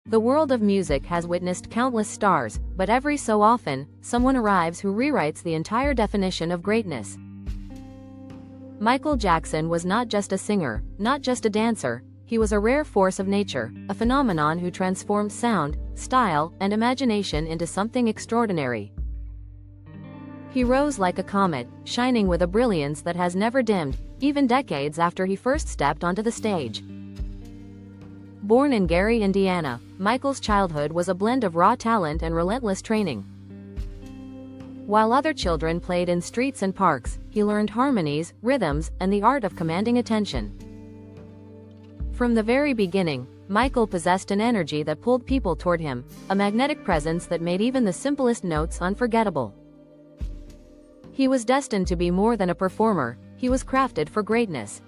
The world of music has witnessed countless stars, but every so often, someone arrives who rewrites the entire definition of greatness. Michael Jackson was not just a singer, not just a dancer, he was a rare force of nature, a phenomenon who transformed sound, style, and imagination into something extraordinary. He rose like a comet, shining with a brilliance that has never dimmed, even decades after he first stepped onto the stage. Born in Gary, Indiana, Michael's childhood was a blend of raw talent and relentless training. While other children played in streets and parks, he learned harmonies, rhythms, and the art of commanding attention. From the very beginning, Michael possessed an energy that pulled people toward him, a magnetic presence that made even the simplest notes unforgettable. He was destined to be more than a performer, he was crafted for greatness.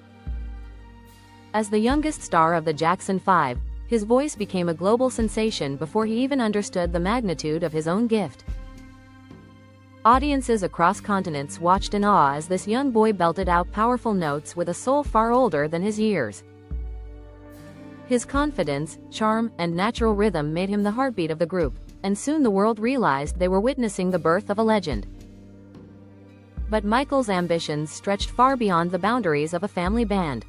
As the youngest star of the Jackson 5, his voice became a global sensation before he even understood the magnitude of his own gift. Audiences across continents watched in awe as this young boy belted out powerful notes with a soul far older than his years. His confidence, charm, and natural rhythm made him the heartbeat of the group, and soon the world realized they were witnessing the birth of a legend. But Michael's ambitions stretched far beyond the boundaries of a family band.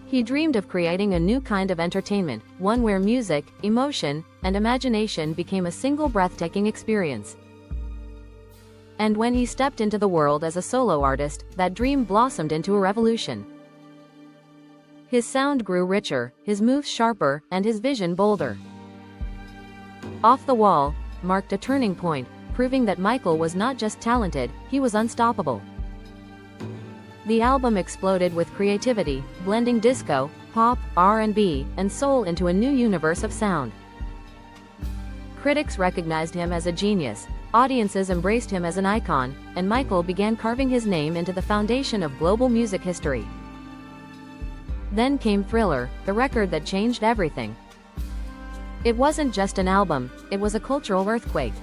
He dreamed of creating a new kind of entertainment, one where music, emotion, and imagination became a single breathtaking experience. And when he stepped into the world as a solo artist, that dream blossomed into a revolution. His sound grew richer, his moves sharper, and his vision bolder. Off the Wall marked a turning point, proving that Michael was not just talented, he was unstoppable. The album exploded with creativity, blending disco, pop, R&B, and soul into a new universe of sound. Critics recognized him as a genius, audiences embraced him as an icon, and Michael began carving his name into the foundation of global music history. Then came Thriller, the record that changed everything. It wasn't just an album, it was a cultural earthquake.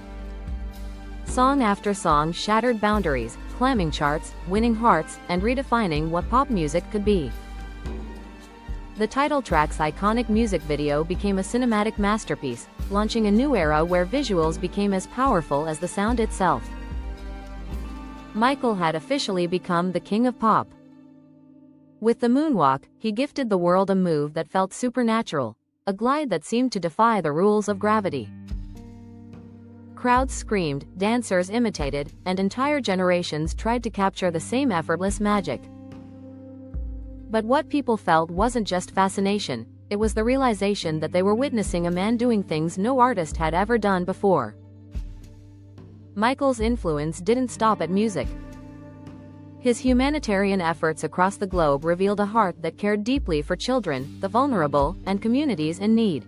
Song after song shattered boundaries, climbing charts, winning hearts, and redefining what pop music could be. The title track's iconic music video became a cinematic masterpiece, launching a new era where visuals became as powerful as the sound itself. Michael had officially become the king of pop. With the moonwalk, he gifted the world a move that felt supernatural, a glide that seemed to defy the rules of gravity. Crowds screamed, dancers imitated, and entire generations tried to capture the same effortless magic. But what people felt wasn't just fascination, it was the realization that they were witnessing a man doing things no artist had ever done before. Michael's influence didn't stop at music. His humanitarian efforts across the globe revealed a heart that cared deeply for children, the vulnerable, and communities in need.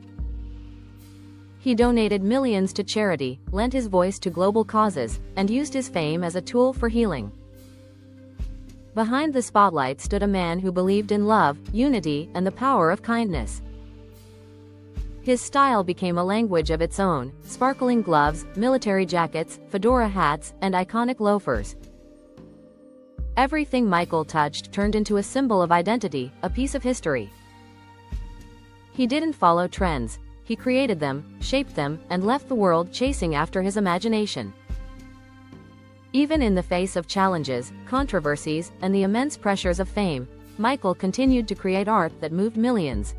He donated millions to charity, lent his voice to global causes, and used his fame as a tool for healing. Behind the spotlight stood a man who believed in love, unity, and the power of kindness. His style became a language of its own, sparkling gloves, military jackets, fedora hats, and iconic loafers. Everything Michael touched turned into a symbol of identity, a piece of history. He didn't follow trends. He created them, shaped them, and left the world chasing after his imagination. Even in the face of challenges, controversies, and the immense pressures of fame, Michael continued to create art that moved millions.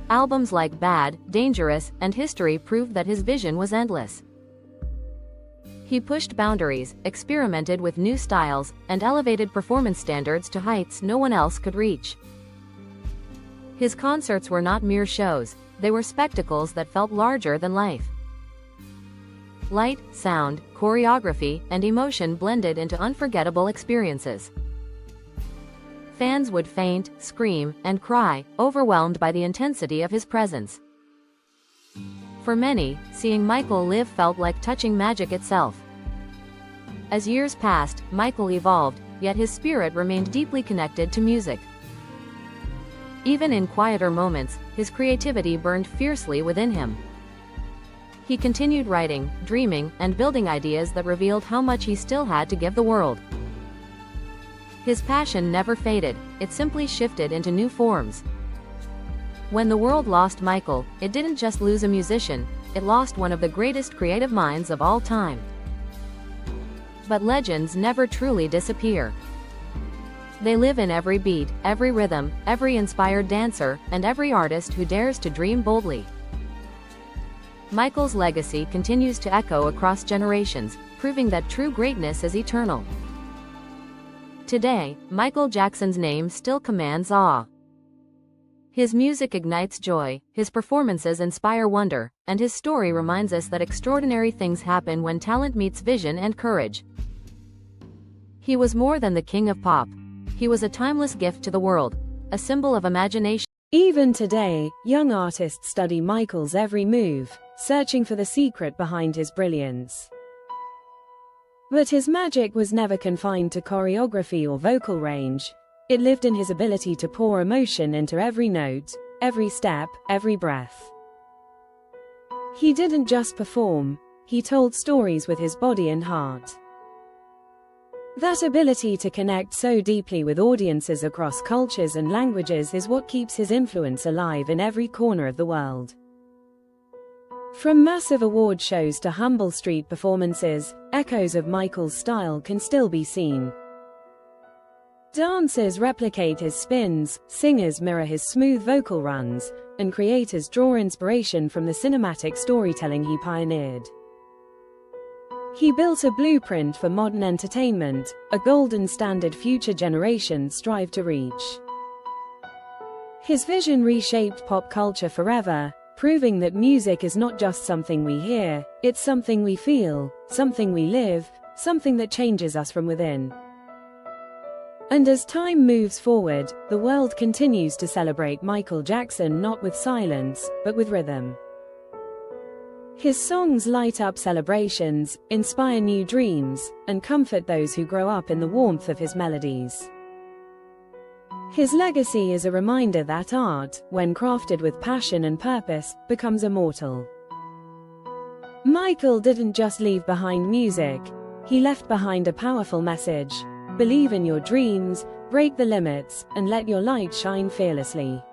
Albums like Bad, Dangerous, and History proved that his vision was endless. He pushed boundaries, experimented with new styles, and elevated performance standards to heights no one else could reach. His concerts were not mere shows, they were spectacles that felt larger than life. Light, sound, choreography, and emotion blended into unforgettable experiences. Fans would faint, scream, and cry, overwhelmed by the intensity of his presence. For many, seeing Michael live felt like touching magic itself. As years passed, Michael evolved, yet his spirit remained deeply connected to music. Even in quieter moments, his creativity burned fiercely within him. He continued writing, dreaming, and building ideas that revealed how much he still had to give the world. His passion never faded, it simply shifted into new forms. When the world lost Michael, it didn't just lose a musician, it lost one of the greatest creative minds of all time. But legends never truly disappear. They live in every beat, every rhythm, every inspired dancer, and every artist who dares to dream boldly. Michael's legacy continues to echo across generations, proving that true greatness is eternal. Today, Michael Jackson's name still commands awe. His music ignites joy, his performances inspire wonder, and his story reminds us that extraordinary things happen when talent meets vision and courage. He was more than the king of pop. He was a timeless gift to the world, a symbol of imagination. Even today, young artists study Michael's every move, searching for the secret behind his brilliance. But his magic was never confined to choreography or vocal range. It lived in his ability to pour emotion into every note, every step, every breath. He didn't just perform, he told stories with his body and heart. That ability to connect so deeply with audiences across cultures and languages is what keeps his influence alive in every corner of the world. From massive award shows to humble street performances, echoes of Michael's style can still be seen. Dancers replicate his spins, singers mirror his smooth vocal runs, and creators draw inspiration from the cinematic storytelling he pioneered. He built a blueprint for modern entertainment, a golden standard future generations strive to reach. His vision reshaped pop culture forever, proving that music is not just something we hear, it's something we feel, something we live, something that changes us from within. And as time moves forward, the world continues to celebrate Michael Jackson not with silence, but with rhythm. His songs light up celebrations, inspire new dreams, and comfort those who grow up in the warmth of his melodies. His legacy is a reminder that art, when crafted with passion and purpose, becomes immortal. Michael didn't just leave behind music, he left behind a powerful message: believe in your dreams, break the limits, and let your light shine fearlessly.